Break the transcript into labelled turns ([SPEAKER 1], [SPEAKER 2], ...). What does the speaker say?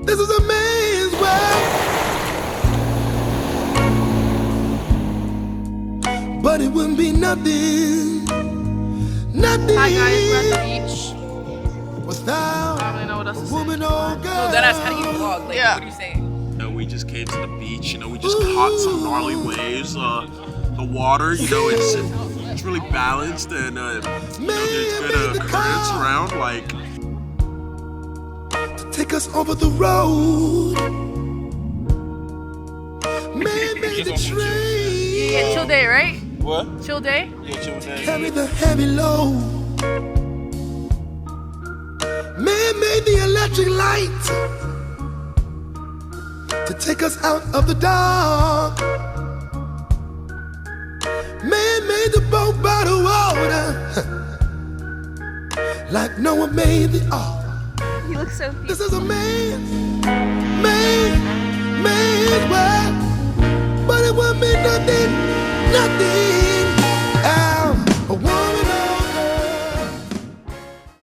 [SPEAKER 1] This is a man's world, but it wouldn't be nothing. Nothing.
[SPEAKER 2] Hi guys, we're at the beach.
[SPEAKER 1] Without
[SPEAKER 2] I don't really know what else to say.
[SPEAKER 1] woman or girl.
[SPEAKER 2] No, that ass, how do you vlog? Like,
[SPEAKER 3] Yeah.
[SPEAKER 2] what are you saying?
[SPEAKER 4] We just came to the beach, we just caught some gnarly waves. The water, it's really balanced, and there's good currents around,
[SPEAKER 1] Take us over the road. Man made the train.
[SPEAKER 2] Yeah, chill day, right?
[SPEAKER 4] What?
[SPEAKER 2] Chill day?
[SPEAKER 4] Yeah, chill day.
[SPEAKER 1] Carry the heavy load. Man made the electric light to take us out of the dark. Man made the boat by the water, like Noah made the ark.
[SPEAKER 2] You look so cute.
[SPEAKER 1] This is a man's world, but it won't be nothing.